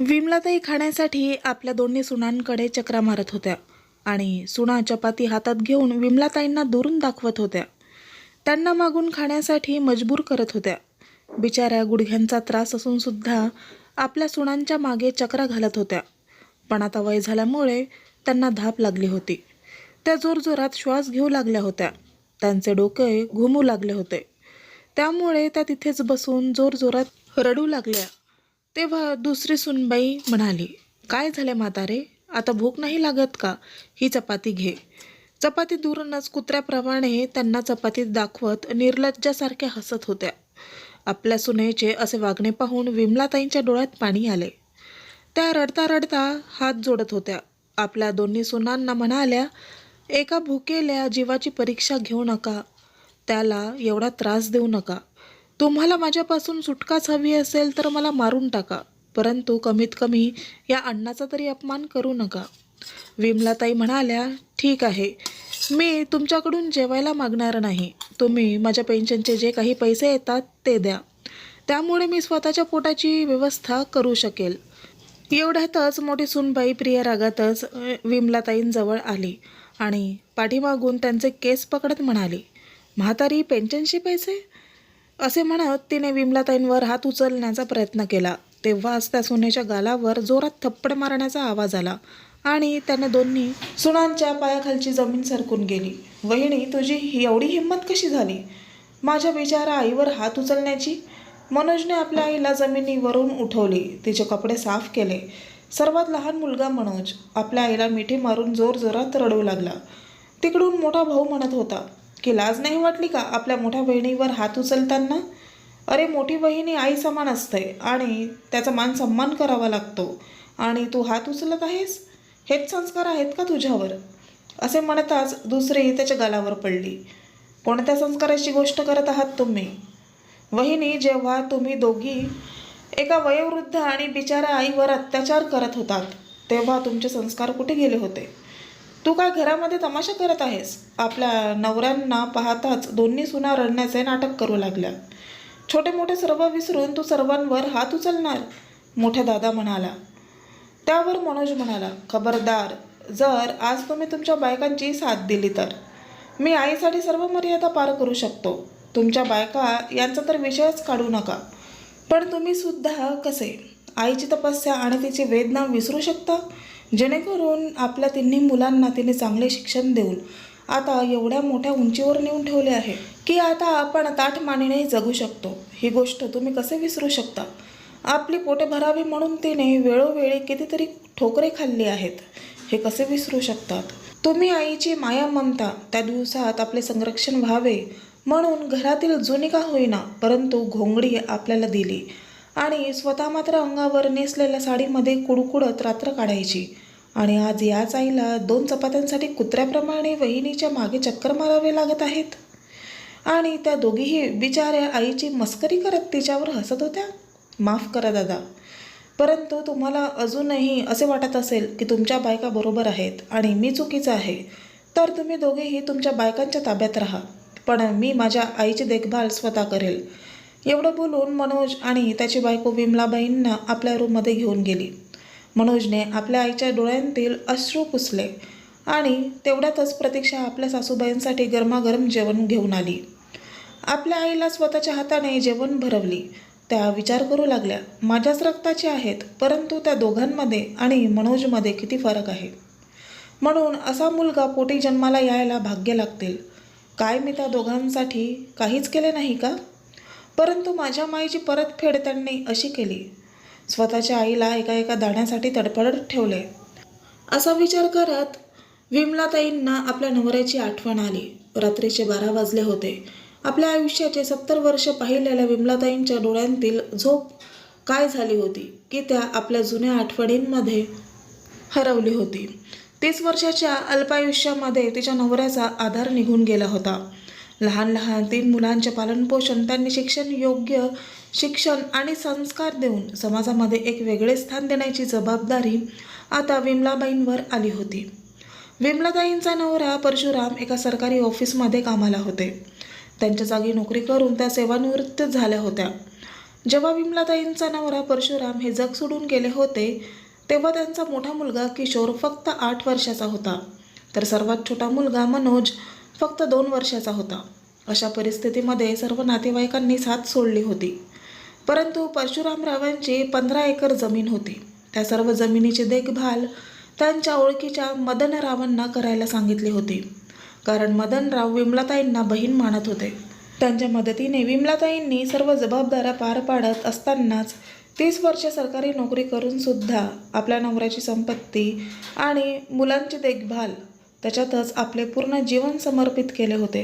विमलाताई खाण्यासाठी आपल्या दोन्ही सुनांकडे चक्रा मारत होत्या आणि सुना चपाती हातात घेऊन विमलाताईंना दुरून दाखवत होत्या. त्यांना मागून खाण्यासाठी मजबूर करत होत्या. बिचाऱ्या गुडघ्यांचा त्रास असून सुद्धा आपल्या सुनांच्या मागे चक्रा घालत होत्या. पण आता वय झाल्यामुळे त्यांना धाप लागली होती. त्या जोरजोरात श्वास घेऊ लागल्या होत्या. त्यांचे डोके घुमू लागले होते. त्यामुळे त्या तिथेच बसून जोरजोरात रडू लागल्या. तेव्हा दुसरी सुनबाई म्हणाली, "काय झाले म्हातारे? आता भूक नाही लागत का? ही चपाती घे." चपाती दूरूनच कुत्र्याप्रमाणे त्यांना चपाती दाखवत निर्लज्जासारख्या हसत होत्या. आपल्या सुनेचे असे वागणे पाहून विमलाताईंच्या डोळ्यात पाणी आले. त्या रडता रडता हात जोडत होत्या. आपल्या दोन्ही सुनांना म्हणाल्या, "एका भुकेल्या जीवाची परीक्षा घेऊ नका. त्याला एवढा त्रास देऊ नका. तुम्हाला माझ्यापासून सुटकाच हवी असेल तर मला मारून टाका, परंतु कमीत कमी या अण्णाचा तरी अपमान करू नका." विमलाताई म्हणाल्या, "ठीक आहे, मी तुमच्याकडून जेवायला मागणार नाही. तुम्ही माझ्या पेन्शनचे जे काही पैसे येतात ते द्या. त्यामुळे मी स्वतःच्या पोटाची व्यवस्था करू शकेल." एवढ्यातच मोठी सूनबाई प्रिया रागातच विमलाताईंजवळ आली आणि पाठीमागून त्यांचे केस पकडत म्हणाली, "म्हातारी, पेन्शनचे पैसे?" असे म्हणत तिने विमलाताईंवर हात उचलण्याचा प्रयत्न केला. तेव्हाच त्या सुनेच्या गालावर जोरात थप्पड मारण्याचा आवाज आला आणि त्याने दोन्ही सुनांच्या पायाखालची जमीन सरकून गेली. "वहिनी, तुझी एवढी हिंमत कशी झाली माझ्या बिचारा आईवर हात उचलण्याची?" मनोजने आपल्या आईला जमिनीवरून उठवली. तिचे कपडे साफ केले. सर्वात लहान मुलगा मनोज आपल्या आईला मिठी मारून जोरजोरात रडू लागला. तिकडून मोठा भाऊ म्हणत होता की, "लाज नाही वाटली का आपल्या मोठ्या बहिणीवर हात उचलताना? अरे, मोठी बहिणी आई समान असते आणि त्याचा मान सन्मान करावा लागतो आणि तू हात उचलत आहेस? हेच संस्कार आहेत का तुझ्यावर?" असे म्हणताच दुसरी त्याच्या गालावर पडली. "कोणत्या संस्काराची गोष्ट करत आहात तुम्ही? वहिनी, जेव्हा तुम्ही दोघी एका वयोवृद्ध आणि बिचाऱ्या आईवर अत्याचार करत होतात तेव्हा तुमचे संस्कार कुठे गेले होते? तू काय घरामध्ये तमाशा करत आहेस?" आपल्या नवऱ्यांना पाहताच दोन्ही सुना रडण्याचे नाटक करू लागल्या. "छोटे मोठे सर्व विसरून तू सर्वांवर हात उचलणार?" मोठा दादा म्हणाला. त्यावर मनोज म्हणाला, "खबरदार, जर आज तुम्ही तुमच्या बायकांची साथ दिली तर मी आईसाठी सर्व मर्यादा पार करू शकतो. तुमच्या बायका यांचा तर विषयच काढू नका. पण तुम्ही सुद्धा कसे आईची तपस्या आणि तिची वेदना विसरू शकता? जेणेकरून आपल्या तिन्ही मुलांना तिने चांगले शिक्षण देऊन आता एवढ्या मोठ्या उंचीवर नेऊन ठेवले आहे की आता आपण ताठ मानेने जगू शकतो. ही गोष्ट तुम्ही कसे विसरू शकता? आपली पोटे भरावी म्हणून तिने वेळोवेळी कितीतरी ठोकरे खाल्ली आहेत. हे कसे विसरू शकतात? तुम्ही आईची माया ममता त्या दिवसात आपले संरक्षण व्हावे म्हणून घरातील जुनी का होईना परंतु घोंगडी आपल्याला दिली आणि स्वतः मात्र अंगावर नेसलेल्या साडीमध्ये कुडकुडत रात्र काढायची. आणि आज याच आईला 2 चपात्यांसाठी कुत्र्याप्रमाणे वहिनीच्या मागे चक्कर मारावे लागत आहेत. आणि त्या दोघीही बिचाऱ्या आईची मस्करी करत तिच्यावर हसत होत्या. माफ करा दादा, परंतु तुम्हाला अजूनही असे वाटत असेल की तुमच्या बायका बरोबर आहेत आणि मी चुकीचा आहे तर तुम्ही दोघेही तुमच्या बायकांच्या ताब्यात राहा, पण मी माझ्या आईची देखभाल स्वतः करेल." एवढं बोलून मनोज आणि त्याची बायको विमलाबाईंना आपल्या रूममध्ये घेऊन गेली. मनोजने आपल्या आईच्या डोळ्यांतील अश्रू पुसले आणि तेवढ्यातच प्रतीक्षा आपल्या सासूबाईंसाठी गरमागरम जेवण घेऊन आली. आपल्या आईला स्वतःच्या हाताने जेवण भरवली. त्या विचार करू लागल्या, माझ्याच रक्ताचे आहेत, परंतु त्या दोघांमध्ये आणि मनोजमध्ये किती फरक आहे. म्हणून असा मुलगा पोटी जन्माला यायला भाग्य लागतील. काय मी त्या दोघांसाठी काहीच केले नाही का? परंतु माझ्या माईची परतफेड त्यांनी अशी केली. स्वतःच्या आईला एका एका दाण्यासाठी तडफडत ठेवले. असा विचार करत विमलाताईंना आपल्या नवऱ्याची आठवण आली. रात्रीचे 12 वाजले होते. आपल्या आयुष्याचे 70 वर्ष पाहिलेल्या विमलाताईंच्या डोळ्यांतील झोप काय झाली होती की त्या आपल्या जुन्या आठवणींमध्ये हरवली होती. 30 वर्षाच्या अल्पायुष्यामध्ये तिच्या नवऱ्याचा आधार निघून गेला होता. लहान लहान 3 मुलांचे पालनपोषण त्यांनी योग्य शिक्षण आणि संस्कार देऊन समाजामध्ये एक वेगळे स्थान देण्याची जबाबदारी आता विमलाबाईंवर आली होती. विमलाताईंचा नवरा परशुराम एका सरकारी ऑफिसमध्ये कामाला होते. त्यांच्या जागी नोकरी करून त्या सेवानिवृत्त झाल्या होत्या. जेव्हा विमलाताईंचा नवरा परशुराम हे जग सोडून गेले होते तेव्हा त्यांचा मोठा मुलगा किशोर फक्त 8 वर्षाचा होता, तर सर्वात छोटा मुलगा मनोज फक्त 2 वर्षाचा होता. अशा परिस्थितीमध्ये सर्व नातेवाईकांनी साथ सोडली होती. परंतु परशुरामरावांची 15 एकर जमीन होती. त्या सर्व जमिनीची देखभाल त्यांच्या ओळखीच्या मदनरावांना करायला सांगितली होती, कारण मदनराव विमलाताईंना बहीण मानत होते. त्यांच्या मदतीने विमलाताईंनी सर्व जबाबदाऱ्या पार पाडत असतानाच 30 वर्षे सरकारी नोकरी करून सुद्धा आपल्या नवऱ्याची संपत्ती आणि मुलांची देखभाल त्याच्यातच आपले पूर्ण जीवन समर्पित केले होते.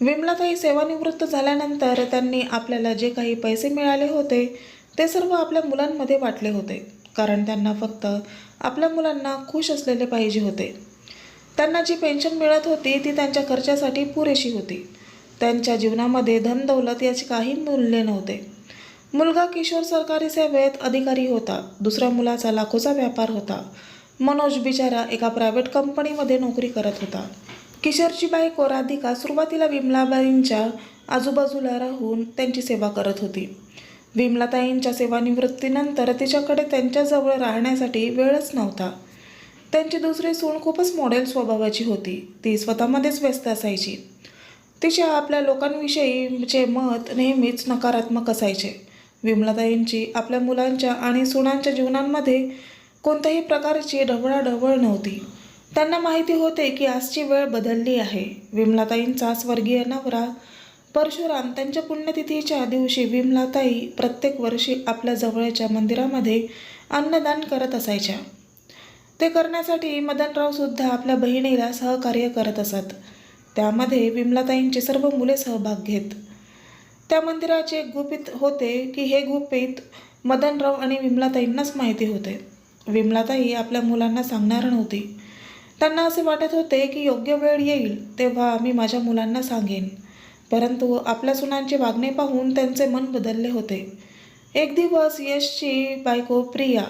विमलाताई सेवानिवृत्त झाल्यानंतर त्यांनी आपल्याला जे काही पैसे मिळाले होते ते सर्व आपल्या मुलांमध्ये वाटले होते, कारण त्यांना फक्त आपल्या मुलांना खुश असलेले पाहिजे होते. त्यांना जी पेन्शन मिळत होती ती त्यांच्या खर्चासाठी पुरेशी होती. त्यांच्या जीवनामध्ये धनदौलत याचे काही मूल्य नव्हते. मुलगा किशोर सरकारी सेवेत अधिकारी होता. दुसऱ्या मुलाचा लाखोचा व्यापार होता. मनोज बिचारा एका प्रायव्हेट कंपनीमध्ये नोकरी करत होता. किशोरची बायको राधिका सुरुवातीला विमलाबाईंच्या आजूबाजूला राहून त्यांची सेवा करत होती. विमलाताईंच्या सेवानिवृत्तीनंतर तिच्याकडे त्यांच्याजवळ राहण्यासाठी वेळच नव्हता. त्यांची दुसरी सून खूपच मॉडेल स्वभावाची होती. ती स्वतःमध्येच व्यस्त असायची. तिच्या आपल्या लोकांविषयीचे मत नेहमीच नकारात्मक असायचे. विमलाताईंची आपल्या मुलांच्या आणि सुनांच्या जीवनांमध्ये कोणत्याही प्रकारची ढवळाढवळ नव्हती. त्यांना माहिती होते की आजची वेळ बदलली आहे. विमलाताईंचा स्वर्गीय नवरा परशुराम त्यांच्या पुण्यतिथीच्या दिवशी विमलाताई प्रत्येक वर्षी आपल्या जवळच्या मंदिरामध्ये अन्नदान करत असायच्या. ते करण्यासाठी मदनराव सुद्धा आपल्या बहिणीला सहकार्य करत असत. त्यामध्ये विमलाताईंची सर्व मुले सहभाग घेत. त्या मंदिराचे गुपित होते की हे गुपित मदनराव आणि विमलाताईंनाच माहिती होते. विमलाताई आपल्या मुलांना सांगणार नव्हती. त्यांना असे वाटत होते की योग्य वेळ येईल तेव्हा मी माझ्या मुलांना सांगेन. परंतु आपल्या सुनांचे वागणे पाहून त्यांचे मन बदलले होते. एक दिवस यशची बायको प्रिया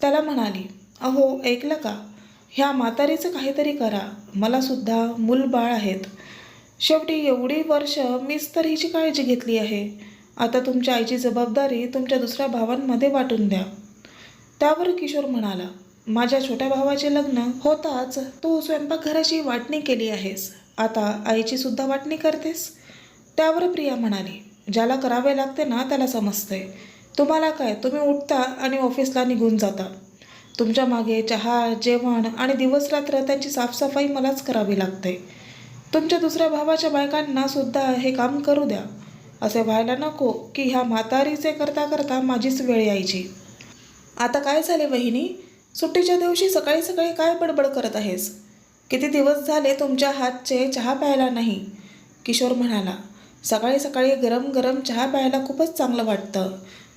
त्याला म्हणाली, अहो ऐकलं का, ह्या म्हातारीचं काहीतरी करा. मला सुद्धा मूलबाळ आहेत. शेवटी एवढी वर्ष मीच तर हिची काळजी घेतली आहे. आता तुमच्या आईची जबाबदारी तुमच्या दुसऱ्या भावांमध्ये वाटून द्या. त्यावर किशोर म्हणाला, माझ्या छोट्या भावाचे लग्न होताच तू स्वयंपाकघराची वाटणी केली आहेस, आता आईची सुद्धा वाटणी करतेस. त्यावर प्रिया म्हणाली, ज्याला करावे लागते ना त्याला समजते. तुम्हाला काय, तुम्ही उठता आणि ऑफिसला निघून जाता. तुमच्या मागे चहा, जेवण आणि दिवसरात्र त्यांची साफसफाई मलाच करावी लागते. तुमच्या दुसऱ्या भावाच्या बायकांना सुद्धा हे काम करू द्या. असे व्हायला नको की ह्या म्हातारीचे करता करता माझीच वेळ यायची. आता काय झाले वहिनी, सुट्टीच्या दिवशी सकाळी सकाळी काय बडबड करत आहेस? किती दिवस झाले तुमच्या हातचे चहा प्यायला नाही. किशोर म्हणाला, सकाळी सकाळी गरम गरम चहा प्यायला खूपच चांगलं वाटतं.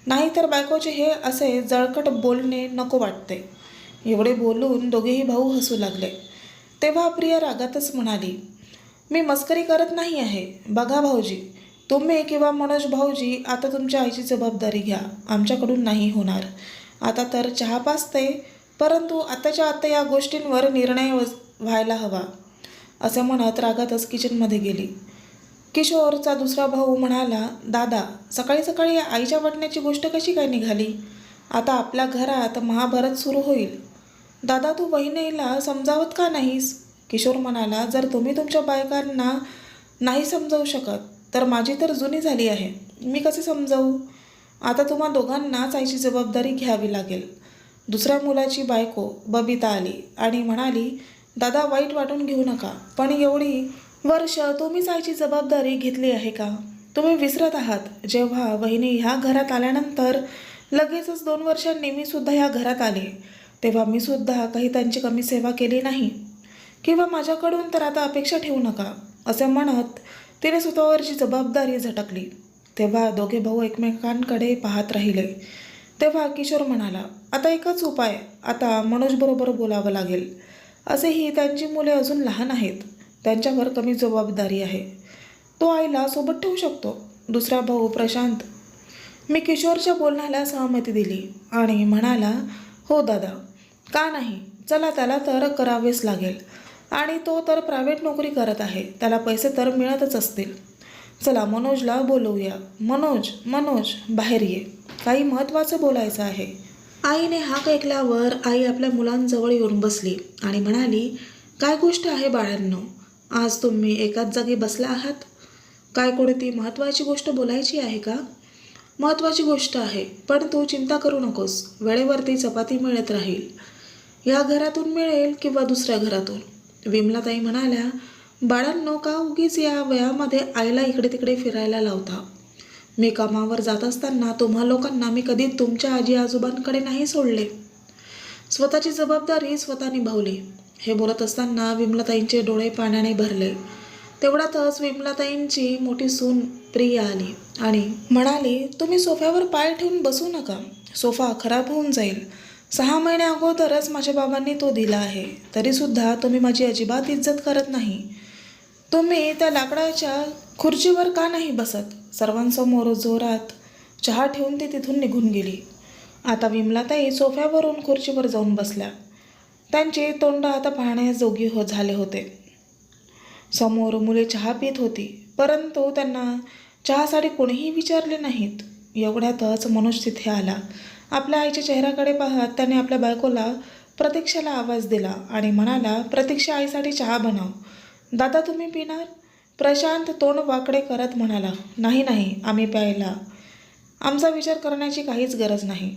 नाहीतर बायकोचे हे असे जळकट बोलणे नको वाटते. एवढे बोलून दोघेही भाऊ हसू लागले. तेव्हा प्रिया रागातच म्हणाली, मी मस्करी करत नाही आहे. बघा भाऊजी, तुम्ही किंवा मनोज भाऊजी आता तुमच्या आईची जबाबदारी घ्या. आमच्याकडून नाही होणार. आता तर चहा पाजते, परंतु आताच्या आता या गोष्टींवर निर्णय व्हायला हवा. असे म्हणत रागातच किचनमध्ये गेली. किशोरचा दुसरा भाऊ म्हणाला, दादा सकाळी सकाळी आईच्या वाटण्याची गोष्ट कशी काय निघाली? आता आपल्या घरात महाभारत सुरू होईल. दादा तू वहिनीला समजावत का नाहीस? किशोर म्हणाला, जर तुम्ही तुमच्या बायकांना नाही समजावू शकत तर माझी तर जुनी झाली आहे. मी कसे समजावू? आता तुम्हा दोघांनाच आईची जबाबदारी घ्यावी लागेल. दुसऱ्या मुलाची बायको बबिता आली आणि म्हणाली, दादा वाईट वाटून घेऊ नका, पण एवढी वर्ष तुम्हीच आईची जबाबदारी घेतली आहे का? तुम्ही विसरत आहात. जेव्हा वहिनी ह्या घरात आल्यानंतर लगेचच 2 वर्षांनी मी सुद्धा ह्या घरात आले, तेव्हा मी सुद्धा काही त्यांची कमी सेवा केली नाही, किंवा माझ्याकडून तर आता अपेक्षा ठेवू नका. असे म्हणत तिने स्वतःवरची जबाबदारी झटकली. तेव्हा दोघे भाऊ एकमेकांकडे पाहत राहिले. तेव्हा किशोर म्हणाला, आता एकच उपाय, आता मनोजबरोबर बोलावं लागेल. असेही त्यांची मुले अजून लहान आहेत, त्यांच्यावर कमी जबाबदारी आहे. तो आईला सोबत ठेवू शकतो. दुसरा भाऊ प्रशांत मी किशोरच्या बोलण्याला सहमती दिली आणि म्हणाला, हो दादा, का नाही, चला त्याला तर करावेच लागेल. आणि तो तर प्रायव्हेट नोकरी करत आहे, त्याला पैसे तर मिळतच असतील. चला मनोजला बोलवूया. मनोज, मनोज बाहेर ये, काही महत्त्वाचं बोलायचं आहे. आईने हाक ऐकल्यावर आई आपल्या मुलांजवळ येऊन बसली आणि म्हणाली, काय गोष्ट आहे बाळांनो, आज तुम्ही एकाच जागी बसला आहात? काय कोणती महत्त्वाची गोष्ट बोलायची आहे का? महत्त्वाची गोष्ट आहे, पण तू चिंता करू नकोस, वेळेवरती चपाती मिळत राहील. या घरातून मिळेल किंवा दुसऱ्या घरातून. विमलाताई म्हणाल्या, बाळांनो का उगीच या वयामध्ये आईला इकडे तिकडे फिरायला लावता? मी कामावर जात असताना तुम्हा लोकांना मी कधी तुमच्या आजी आजोबांकडे नाही सोडले. स्वतःची जबाबदारी स्वतः निभावली. हे बोलत असताना विमलाताईंचे डोळे पाण्याने भरले. तेवढ्यातच विमलाताईंची मोठी सून प्रिया आली आणि म्हणाली, तुम्ही सोफ्यावर पाय ठेवून बसू नका, सोफा खराब होऊन जाईल. 6 महिने अगोदरच माझ्या बाबांनी तो दिला आहे, तरीसुद्धा तुम्ही माझी अजिबात इज्जत करत नाही. तुम्ही त्या लाकडाच्या खुर्चीवर का नाही बसत? सर्वांसमोर जोरात चहा ठेवून ती तिथून निघून गेली. आता विमलाताई सोफ्यावरून खुर्चीवर जाऊन बसल्या. त्यांचे तोंड आता पाहण्याजोगी झाले होते. समोर मुले चहा पित होती, परंतु त्यांना चहासाठी कोणीही विचारले नाहीत. एवढ्यातच मनोज तिथे आला. आपल्या आईच्या चेहऱ्याकडे पाहत त्याने आपल्या बायकोला प्रतीक्षाला आवाज दिला आणि म्हणाला, प्रतीक्षा, आईसाठी चहा बनव. दादा तुम्ही पिणार? प्रशांत तोंड वाकडे करत म्हणाला, नाही नाही, आम्ही प्यायला. आमचा विचार करण्याची काहीच गरज नाही.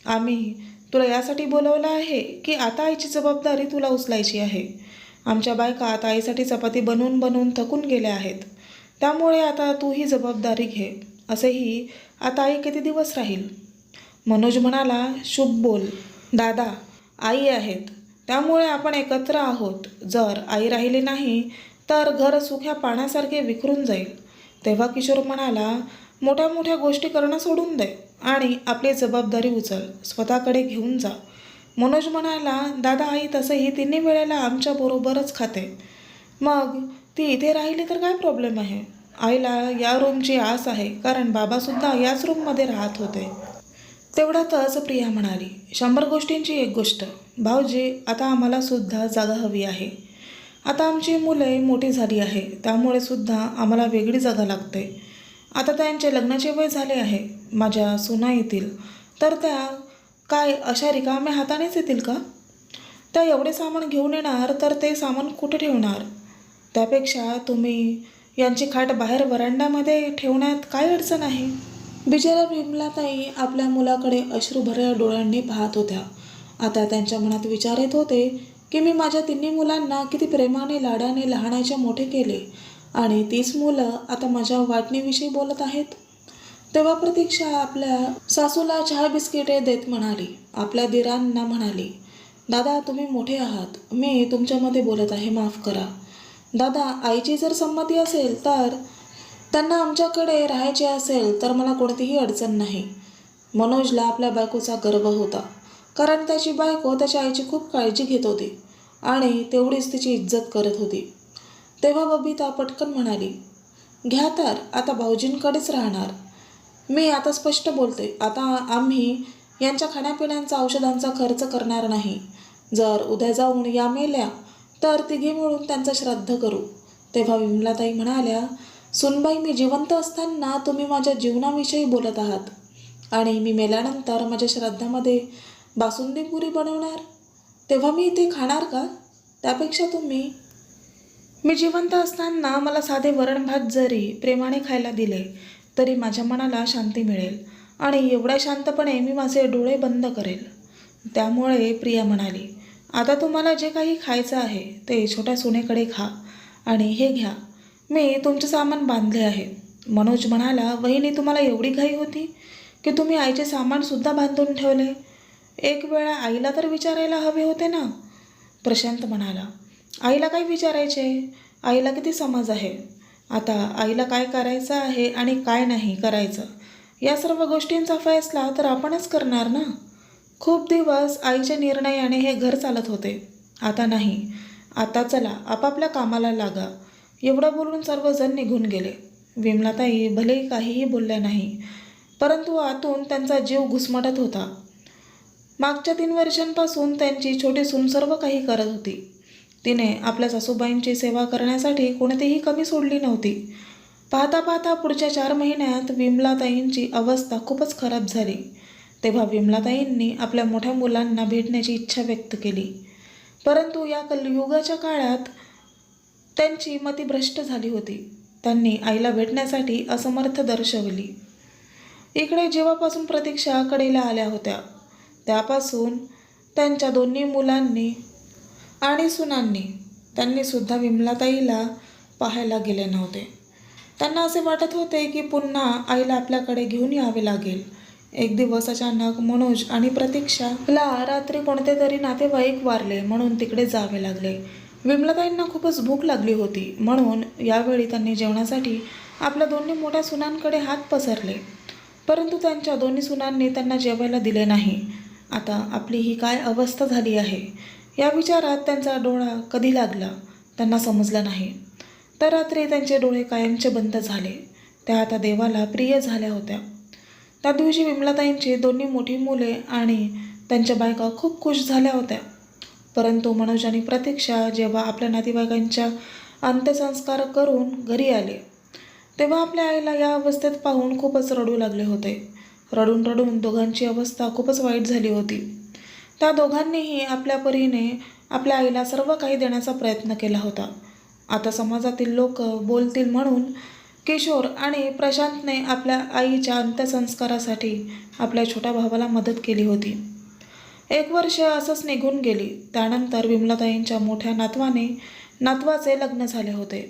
आम्ही तुला यासाठी बोलवलं आहे की आता आईची जबाबदारी तुला उचलायची आहे. आमच्या बायका आता आईसाठी चपाती बनवून बनवून थकून गेल्या आहेत, त्यामुळे आता तू ही जबाबदारी घे. असेही आता आई किती दिवस राहील? मनोज म्हणाला, शुभ बोल दादा, आई आहेत त्यामुळे आपण एकत्र आहोत. जर आई राहिली नाही तर घर सुख्या पाण्यासारखे विखरून जाईल. तेव्हा किशोर म्हणाला, मोठ्या मोठ्या गोष्टी करणं सोडून दे आणि आपली जबाबदारी उचल, स्वतःकडे घेऊन जा. मनोज म्हणाला, दादा, आई तसंही 3 वेळेला आमच्याबरोबरच खाते. मग ती इथे राहिली तर काय प्रॉब्लेम आहे? आईला या रूमची आस आहे, कारण बाबासुद्धा याच रूममध्ये राहत होते. तेवढ्यातच प्रिया म्हणाली, 100 गोष्टींची एक गोष्ट. भाऊजी, आता आम्हाला सुद्धा जागा हवी आहे. आता आमची मुले मोठी झाली आहे, त्यामुळे सुद्धा आम्हाला वेगळी जागा लागते. आता त्यांचे लग्नाचे वय झाले आहे. माझ्या सुना येतील तर त्या काय अशा रिकाम्या हातानेच येतील का? त्या एवढे सामान घेऊन येणार तर ते सामान कुठे ठेवणार? त्यापेक्षा तुम्ही यांची खाट बाहेर वरांड्यामध्ये ठेवण्यात काय अडचण आहे? बिचारा विमलाताई आपल्या मुलाकडे अश्रुभऱ्या डोळ्यांनी पाहत होत्या. आता त्यांच्या मनात विचार येत होते की मी माझ्या 3 मुलांना किती प्रेमाने लाडाने लहानाचे मोठे केले आणि तीच मुलं आता माझ्या वाटणीविषयी बोलत आहेत. तेव्हा प्रतीक्षा आपल्या सासूला चहा बिस्किटे देत म्हणाली, आपल्या दिरांना म्हणाली, दादा तुम्ही मोठे आहात, मी तुमच्यामध्ये बोलत आहे, माफ करा. दादा, आईची जर संमती असेल तर त्यांना आमच्याकडे राहायचे असेल तर मला कोणतीही अडचण नाही. मनोजला आपल्या बायकोचा गर्व होता, कारण त्याची बायको त्याच्या आईची खूप काळजी घेत होती आणि तेवढीच तिची इज्जत करत होती. तेव्हा बबिता पटकन म्हणाली, घ्या तर, आता भाऊजींकडेच राहणार. मी आता स्पष्ट बोलते, आता आम्ही यांच्या खाण्यापिण्याचा औषधांचा खर्च करणार नाही. जर उद्या जाऊन या मेल्या तर तिघी मिळून त्यांचा श्राद्ध करू. तेव्हा विमलाताई म्हणाल्या, सुनबाई, मी जिवंत असताना तुम्ही माझ्या जीवनाविषयी बोलत आहात आणि मी मेल्यानंतर माझ्या श्राद्धामध्ये बासुंदी पुरी बनवणार, तेव्हा मी इथे खाणार का? त्यापेक्षा मी जिवंत असताना मला साधे वरण भात जरी प्रेमाने खायला दिले तरी माझ्या मनाला शांती मिळेल आणि एवढ्या शांतपणे मी माझे डोळे बंद करेल. त्यामुळे प्रिया म्हणाली, आता तुम्हाला जे काही खायचं आहे ते छोट्या सुनेकडे खा आणि हे घ्या, मी तुमचे सामान बांधले आहे. मनोज म्हणाला, वहिनी, तुम्हाला एवढी घाई होती की तुम्ही आईचे सामानसुद्धा बांधून ठेवले? एक वेळा आईला तर विचारायला हवे होते ना. प्रशांत म्हणाला, आईला काय विचारायचे? आईला किती समज आहे. आता आईला काय करायचं आहे आणि काय नाही करायचं या सर्व गोष्टींचा फैसला तर आपणच करणार ना. खूप दिवस आईच्या निर्णयाने हे घर चालत होते, आता नाही. आता चला आपापल्या कामाला लागा. एवढं बोलून सर्वजण निघून गेले. विमलाताई भले काहीही बोलल्या नाही, परंतु आतून त्यांचा जीव घुसमटत होता. मागच्या 3 वर्षांपासून त्यांची छोटी सून सर्व काही करत होती. तिने आपल्या सासूबाईंची सेवा करण्यासाठी कोणतीही कमी सोडली नव्हती. पाहता पाहता पुढच्या 4 महिन्यात विमलाताईंची अवस्था खूपच खराब झाली. तेव्हा विमलाताईंनी आपल्या मोठ्या मुलांना भेटण्याची इच्छा व्यक्त केली. परंतु या कलियुगाच्या काळात त्यांची मती भ्रष्ट झाली होती. त्यांनी आईला भेटण्यासाठी असमर्थ दर्शवली. इकडे जेव्हापासून प्रतीक्षा कडेला आल्या होत्या त्यापासून त्यांच्या दोन्ही मुलांनी आणि सुनांनी त्यांनी सुद्धा विमलाताईला पाहायला गेले नव्हते. त्यांना असे वाटत होते की पुन्हा आईला आपल्याकडे घेऊन यावे लागेल. एक दिवस अचानक मनोज आणि प्रतीक्षाला रात्री कोणते तरी नातेवाईक वारले म्हणून तिकडे जावे लागले. विमलाताईंना खूपच भूक लागली होती म्हणून यावेळी त्यांनी जेवणासाठी आपल्या दोन्ही मोठ्या सुनांकडे हात पसरले. परंतु त्यांच्या दोन्ही सुनांनी त्यांना जेवायला दिले नाही. आता आपली ही काय अवस्था झाली आहे या विचारात त्यांचा डोळा कधी लागला त्यांना समजलं नाही. तर रात्री त्यांचे डोळे कायमचे बंद झाले. त्या आता देवाला प्रिय झाल्या होत्या. त्या दिवशी विमलाताईंची दोन्ही मोठी मुले आणि त्यांच्या बायका खूप खुश झाल्या होत्या. परंतु मनोज आणि प्रतीक्षा जेव्हा आपल्या नातेवाईकांच्या अंत्यसंस्कार करून घरी आले तेव्हा आपल्या आईला या अवस्थेत पाहून खूपच रडू लागले होते. रडून रडून दोघांची अवस्था खूपच वाईट झाली होती. त्या दोघांनीही आपल्या परीने आपल्या आईला सर्व काही देण्याचा प्रयत्न केला होता. आता समाजातील लोक बोलतील म्हणून किशोर आणि प्रशांतने आपल्या आईच्या अंत्यसंस्कारासाठी आपल्या छोट्या भावाला मदत केली होती. 1 वर्ष असंच निघून गेली. त्यानंतर विमलाताईंच्या मोठ्या नातवाचे लग्न झाले होते.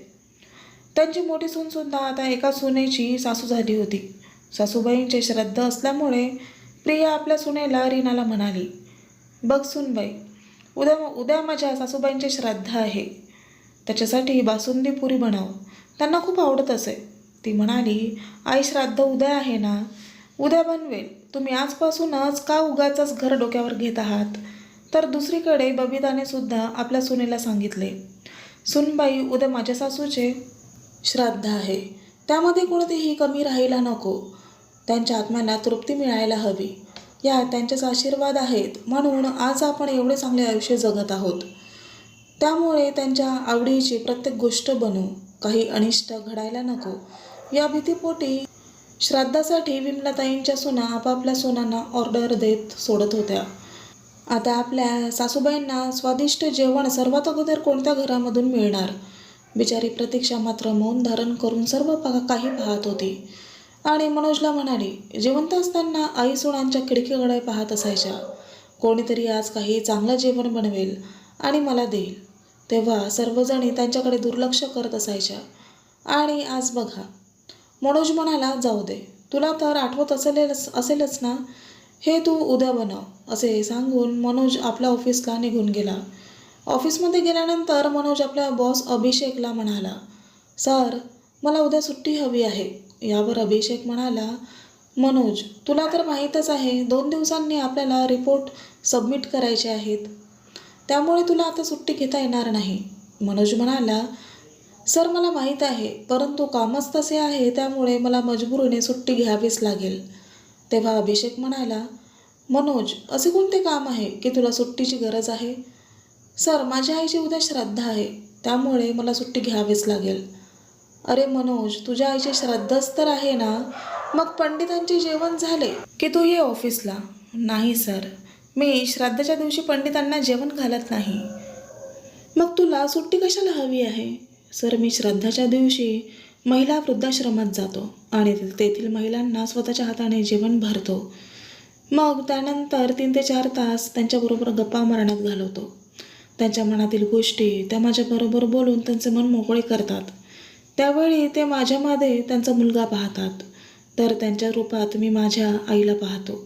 त्यांची मोठी सूनसुद्धा आता एका सुनेची सासू झाली होती. सासूबाईंचे श्राद्ध असल्यामुळे प्रिया आपल्या सुनेला रीनाला म्हणाली, बघ सुनबाई, उद्या माझ्या सासूबाईंचे श्राद्ध आहे. त्याच्यासाठी बासुंदी पुरी बनव. त्यांना खूप आवडत असे. ती म्हणाली, आई श्राद्ध उद्या आहे ना? उद्या बनवेल. तुम्ही आजपासूनच का उगाचच घर डोक्यावर घेत आहात? तर दुसरीकडे बबिताने सुद्धा आपल्या सुनेला सांगितले, सुनबाई, उद्या माझ्या सासूचे श्राद्ध आहे. त्यामध्ये कोणतीही कमी राहायला नको. त्यांच्या आत्म्याला तृप्ती मिळायला हवी. या त्यांचेच आशीर्वाद आहेत म्हणून आज आपण एवढे चांगले आयुष्य जगत आहोत. त्यामुळे त्यांच्या आवडीची प्रत्येक गोष्ट बनवू. काही अनिष्ट घडायला नको. या भीतीपोटी श्राद्धासाठी विमलाताईंच्या सुना आपापल्या सुनांना ऑर्डर देत सोडत होत्या. आता आपल्या सासूबाईंना स्वादिष्ट जेवण सर्वात अगोदर कोणत्या घरामधून मिळणार? बिचारी प्रतीक्षा मात्र मौन धारण करून सर्व काही पाहत होती आणि मनोजला म्हणाली, जिवंत असताना आई सुनांच्या खिडकीकडे पाहत असायच्या. कोणीतरी आज काही चांगलं जेवण बनवेल आणि मला देईल. तेव्हा सर्वजणी त्यांच्याकडे दुर्लक्ष करत असायच्या. आणि आज बघा. मनोज म्हणाला, जाऊ दे, तुला तर आठवत असेलच ना, हे तू उद्या बनव. असे सांगून मनोज आपल्या ऑफिसला निघून गेला. ऑफिसमध्ये गेल्यानंतर मनोज आपल्या बॉस अभिषेकला म्हणाला, सर, मला उद्या सुट्टी हवी आहे. यावर अभिषेक म्हणाला, मनोज, तुला तर माहीतच आहे 2 दिवसांनी आपल्याला रिपोर्ट सबमिट करायचे आहेत. त्यामुळे तुला आता सुट्टी घेता येणार नाही. मनोज म्हणाला, सर, मला माहीत आहे, परंतु कामच तसे आहे त्यामुळे मला मजबुरीने सुट्टी घ्यावीच लागेल. तेव्हा अभिषेक म्हणाला, मनोज, असे कोणते काम आहे की तुला सुट्टीची गरज आहे? सर, माझ्या आईचे उद्या श्राद्ध आहे त्यामुळे मला सुट्टी घ्यावीच लागेल. अरे मनोज, तुझ्या आईचे श्राद्धच तर आहे ना, मग पंडितांचे जेवण झाले की तू ये ऑफिसला. नाही सर, मी श्राद्धाच्या दिवशी पंडितांना जेवण घालत नाही. मग तुला सुट्टी कशाला हवी आहे? सर, मी श्राद्धाच्या दिवशी महिला वृद्धाश्रमात जातो आणि तेथील महिलांना स्वतःच्या हाताने जेवण भरतो. मग त्यानंतर 3 ते 4 तास त्यांच्याबरोबर गप्पा मारण्यात घालवतो. त्यांच्या मनातील गोष्टी त्या माझ्याबरोबर बोलून त्यांचे मन मोकळे करतात. त्यावेळी ते माझ्यामध्ये त्यांचा मुलगा पाहतात. तर त्यांच्या रूपात मी माझ्या आईला पाहतो.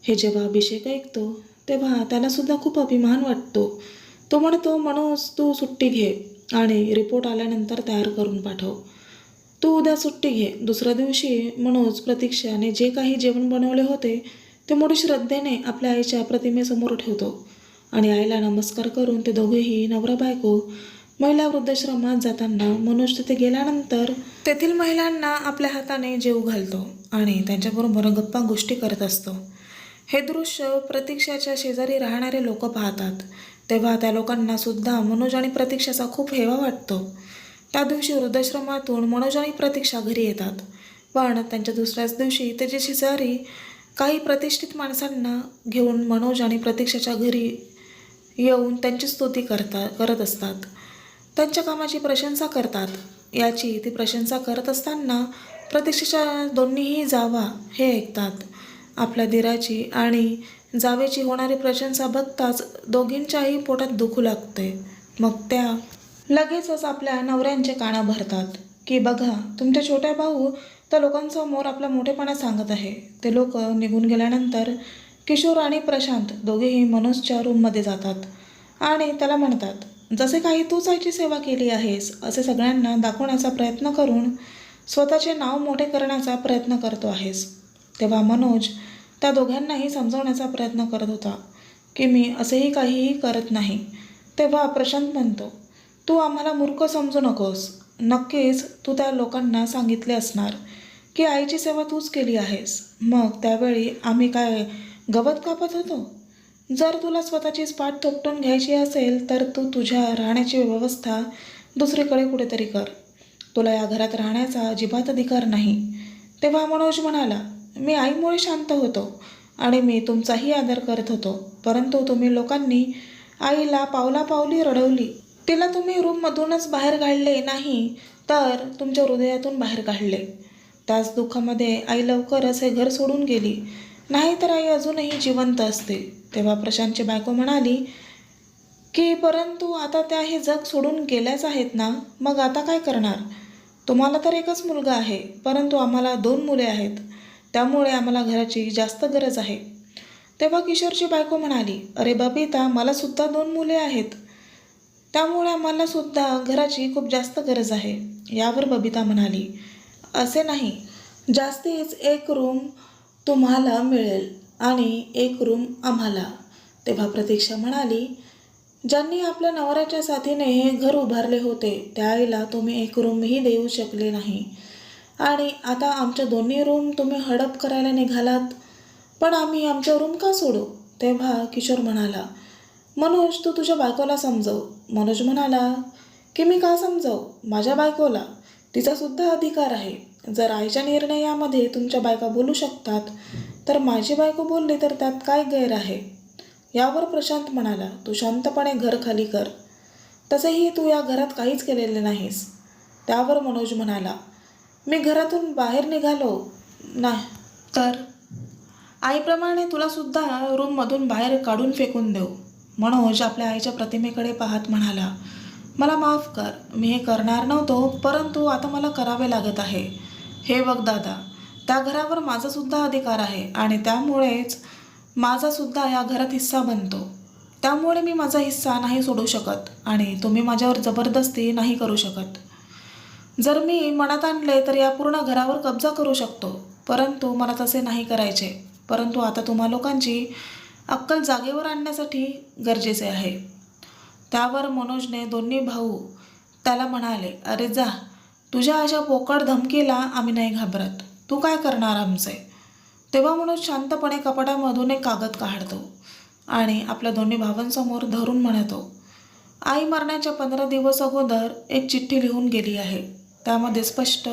हे जेव्हा अभिषेक ऐकतो तेव्हा त्यालासुद्धा खूप अभिमान वाटतो. तो म्हणतो, मनोज, तू सुट्टी घे आणि रिपोर्ट आल्यानंतर तयार करून पाठव. तू उद्या सुट्टी घे. दुसऱ्या दिवशी मनोज प्रतीक्षाने जे काही जेवण बनवले होते ते मोठी श्रद्धेने आपल्या आईच्या प्रतिमेसमोर ठेवतो आणि आईला नमस्कार करून ते दोघेही नवरा बायको महिला वृद्धाश्रमात जाताना मनोज तिथे गेल्यानंतर तेथील महिलांना आपल्या हाताने जेवू घालतो आणि त्यांच्याबरोबर गप्पा गोष्टी करत असतो. हे दृश्य प्रतीक्षाच्या शेजारी राहणारे लोक पाहतात. तेव्हा त्या लोकांना सुद्धा मनोज आणि प्रतीक्षाचा खूप हेवा वाटतो. त्या दिवशी वृद्धाश्रमातून मनोज आणि प्रतीक्षा घरी येतात, पण त्यांच्या दुसऱ्याच दिवशी त्याचे शेजारी काही प्रतिष्ठित माणसांना घेऊन मनोज आणि प्रतीक्षाच्या घरी येऊन त्यांची स्तुती करत असतात. त्यांच्या कामाची प्रशंसा करतात. याची ती प्रशंसा करत असताना प्रतीक्षेच्या दोन्हीही जावा हे ऐकतात. आपल्या दिराची आणि जावेची होणारी प्रशंसा बघताच दोघींच्याही पोटात दुखू लागते. मग त्या लगेचच आपल्या नवऱ्यांचे कानं भरतात की बघा, तुमच्या छोट्या भाऊ तर लोकांसमोर आपला मोठेपणा सांगत आहे. ते लोक निघून गेल्यानंतर किशोर आणि प्रशांत दोघेही मनोजच्या रूममध्ये जातात आणि त्याला म्हणतात, जसे काही तूच आईची सेवा केली आहेस असे सगळ्यांना दाखवण्याचा प्रयत्न करून स्वतःचे नाव मोठे करण्याचा प्रयत्न करतो आहेस. तेव्हा मनोज त्या दोघांनाही समजवण्याचा प्रयत्न करत होता की मी असेही काहीही करत नाही. तेव्हा प्रशांत म्हणतो, तू आम्हाला मूर्ख समजू नकोस. नक्कीच तू त्या लोकांना सांगितले असणार की आईची सेवा तूच केली आहेस. मग त्यावेळी आम्ही काय गवत कापत होतो? जर तुला स्वतःचीच पाठ थोपटून घ्यायची असेल तर तू तुझ्या राहण्याची व्यवस्था दुसरीकडे कुठेतरी कर. तुला या घरात राहण्याचा अजिबात अधिकार नाही. तेव्हा मनोज म्हणाला, मी आईमुळे शांत होतो आणि मी तुमचाही आदर करत होतो, परंतु तुम्ही लोकांनी आईला पावलापावली रडवली. तिला तुम्ही रूममधूनच बाहेर काढले नाही तर तुमच्या हृदयातून बाहेर काढले. त्याच दुःखामध्ये आई लवकरच हे घर सोडून गेली, नाही तर आई अजूनही जिवंत असते. तेव्हा प्रशांतची बायको म्हणाली की परंतु आता त्या हे जग सोडून गेल्याच आहेत ना, मग आता काय करणार? तुम्हाला तर एकच मुलगा आहे, परंतु आम्हाला 2 मुले आहेत, त्यामुळे आम्हाला घराची जास्त गरज आहे. तेव्हा किशोरची बायको म्हणाली, अरे बबिता, मला सुद्धा 2 मुले आहेत, त्यामुळे आम्हाला सुद्धा घराची खूप जास्त गरज आहे. यावर बबिता म्हणाली, असे नाही, जास्तीच 1 रूम तुम्हाला मिळेल आणि 1 रूम आम्हाला. तेव्हा प्रतीक्षा म्हणाली, ज्यांनी आपल्या नवऱ्याच्या साथीने हे घर उभारले होते त्या आईला तुम्ही 1 रूमही देऊ शकले नाही आणि आता आमच्या 2 रूम तुम्ही हडप करायला निघालात. पण आम्ही आमच्या रूम का सोडू? तेव्हा किशोर म्हणाला, मनोज, तू तुझ्या बायकोला समजव. मनोज म्हणाला की मी का समजव? माझ्या बायकोला तिचासुद्धा अधिकार आहे. जर आईच्या निर्णयामध्ये तुमच्या बायका बोलू शकतात तर माझी बायको बोलली तर त्यात काय गैर आहे? यावर प्रशांत म्हणाला, तू शांतपणे घर खाली कर. तसेही तू या घरात काहीच केलेले नाहीस. त्यावर मनोज म्हणाला, मी घरातून बाहेर निघालो नाही तर आईप्रमाणे तुलासुद्धा रूममधून बाहेर काढून फेकून देऊ. मनोज आपल्या आईच्या प्रतिमेकडे पाहत म्हणाला, मला माफ कर, मी हे करणार नव्हतो, परंतु आता मला करावे लागत आहे. हे बघ दादा, त्या घरावर माझासुद्धा अधिकार आहे आणि त्यामुळेच माझासुद्धा या घरात हिस्सा बनतो. त्यामुळे मी माझा हिस्सा नाही सोडू शकत आणि तुम्ही माझ्यावर जबरदस्ती नाही करू शकत. जर मी मनात आणले तर या पूर्ण घरावर कब्जा करू शकतो, परंतु मला तसे नाही करायचे. परंतु आता तुम्हा लोकांची अक्कल जागेवर आणण्यासाठी गरजेचे आहे. त्यावर मनोजने 2 भाऊ त्याला म्हणाले, अरे जा, तुझ्या अशा पोकळ धमकीला आम्ही नाही घाबरत. तू काय करणार आमचे? तेव्हा मनोज शांतपणे कपाटामधून एक कागद काढतो आणि आपल्या 2 भावांसमोर धरून म्हणतो, आई मरण्याच्या 15 दिवस अगोदर एक चिठ्ठी लिहून गेली आहे. त्यामध्ये स्पष्ट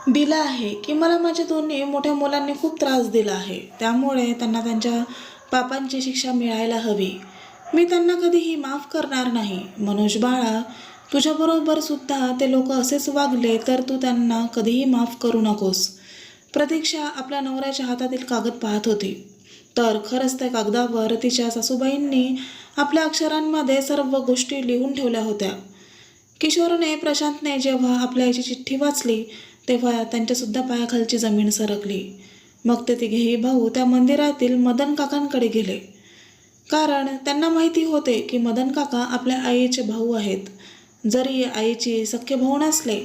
दिलं आहे की मला माझ्या 2 मोठ्या मुलांनी खूप त्रास दिला आहे, त्यामुळे त्यांना त्यांच्या पापांची शिक्षा मिळायला हवी. मी त्यांना कधीही माफ करणार नाही. मनोज बाळा, तुझ्याबरोबर सुद्धा ते लोक असेच वागले तर तू त्यांना कधीही माफ करू नकोस. प्रतीक्षा आपल्या नवऱ्याच्या हातातील कागद पाहत होती तर खरंच त्या कागदावर तिच्या सासूबाईंनी आपल्या अक्षरांमध्ये सर्व गोष्टी लिहून ठेवल्या होत्या. किशोरने, प्रशांतने जेव्हा आपल्या आईची चिठ्ठी वाचली तेव्हा त्यांच्यासुद्धा पायाखालची जमीन सरकली. मग ते 3घेही भाऊ त्या मंदिरातील मदन काकांकडे गेले, कारण त्यांना माहिती होते की मदन काका आपल्या आईचे भाऊ आहेत. जरी आईची सख्खे भाऊ नसले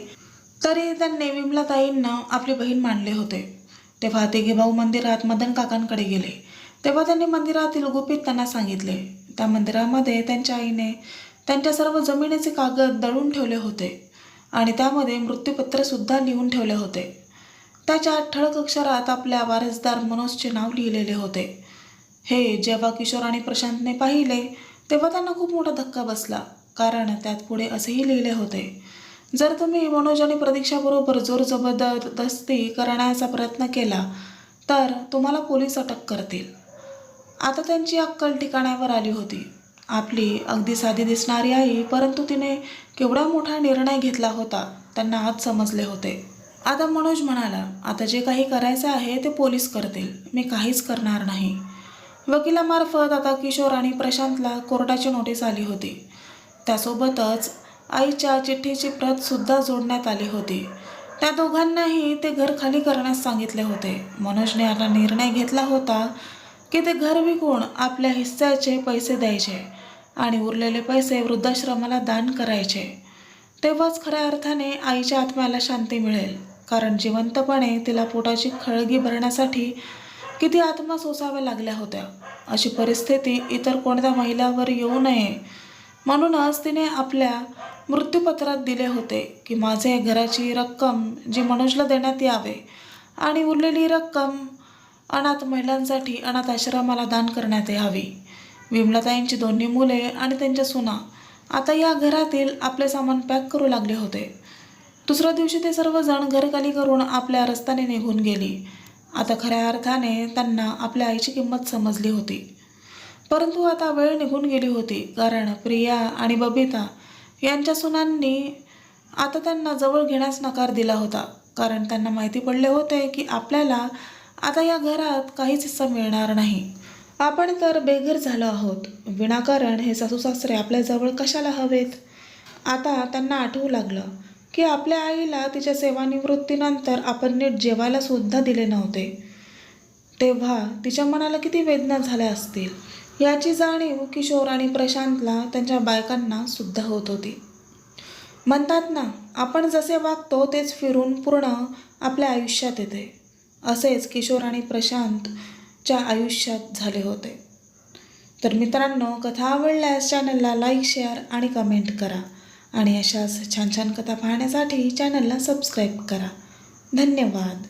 तरी त्यांनी विमलाताईंना आपली बहीण मानले होते. तेव्हा 3घे भाऊ मंदिरात मदन काकांकडे गेले. तेव्हा त्यांनी मंदिरातील गुपित त्यांना सांगितले. त्या मंदिरामध्ये त्यांच्या आईने त्यांच्या सर्व जमिनीचे कागद दळून ठेवले होते आणि त्यामध्ये मृत्यूपत्रसुद्धा लिहून ठेवले होते. त्याच्या ठळक अक्षरात आपल्या वारसदार मनोजचे नाव लिहिलेले होते. हे जेव्हा किशोर आणि प्रशांतने पाहिले तेव्हा त्यांना खूप मोठा धक्का बसला, कारण त्यात पुढे असेही लिहिले होते, जर तुम्ही मनोज आणि प्रतीक्षाबरोबर जोर जबरदस्ती करण्याचा प्रयत्न केला तर तुम्हाला पोलीस अटक करतील. आता त्यांची अक्कल ठिकाणावर आली होती. आपली अगदी साधी दिसणारी आई, परंतु तिने केवढा मोठा निर्णय घेतला होता त्यांना आज समजले होते. आता मनोज म्हणाला, आता जे काही करायचं आहे ते पोलीस करतील, मी काहीच करणार नाही. वकिलामार्फत आता किशोर आणि प्रशांतला कोर्टाची नोटीस आली होती. त्यासोबतच आईच्या चिठ्ठीची प्रत सुद्धा जोडण्यात आली होती. त्या दोघांनाही ते घर खाली करण्यास सांगितले होते. मनोजने आता निर्णय घेतला होता की ते घर विकून आपल्या हिस्स्याचे पैसे द्यायचे आणि उरलेले पैसे वृद्धाश्रमाला दान करायचे. तेव्हाच खऱ्या अर्थाने आईच्या आत्म्याला शांती मिळेल. कारण जिवंतपणे तिला पोटाची खळगी भरण्यासाठी किती आत्मा सोसाव्या लागल्या होत्या. अशी परिस्थिती इतर कोणत्या महिलावर येऊ नये म्हणूनच तिने आपल्या मृत्यूपत्रात दिले होते की माझे घराची रक्कम जी मनोजला देण्यात यावे आणि उरलेली रक्कम अनाथ महिलांसाठी अनाथ आश्रमाला दान करण्यात यावी. विमलाताईंची दोन्ही मुले आणि त्यांच्या सुना आता या घरातील आपले सामान पॅक करू लागले होते. दुसऱ्या दिवशी ते सर्वजण घरखाली करून आपल्या रस्त्याने निघून गेली. आता खऱ्या अर्थाने त्यांना आपल्या आईची किंमत समजली होती. परंतु आता वेळ निघून गेली होती. कारण प्रिया आणि बबिता यांच्या सुनांनी आता त्यांना जवळ घेण्यास नकार दिला होता. कारण त्यांना माहिती पडले होते की आपल्याला आता या घरात काहीच हिस्सा मिळणार नाही. आपण तर बेघर झालो आहोत. विनाकारण हे सासू सासरे आपल्या जवळ कशाला हवेत. आता त्यांना आठवू लागलं की आपल्या आईला तिच्या सेवानिवृत्तीनंतर आपण नीट जेवायला सुद्धा दिले नव्हते. तेव्हा तिच्या मनाला किती वेदना झाल्या असतील याची जाणीव किशोर आणि प्रशांतला त्यांच्या बायकांना सुद्धा होत होती. म्हणतात ना, आपण जसे वागतो तेच फिरून पूर्ण आपल्या आयुष्यात येते. असेच किशोर आणि प्रशांतच्या आयुष्यात झाले होते. तर मित्रांनो, कथा आवडल्यास चॅनलला लाईक, शेअर आणि कमेंट करा आणि अशाच छान छान कथा पाहण्यासाठी चॅनलला सबस्क्राईब करा. धन्यवाद.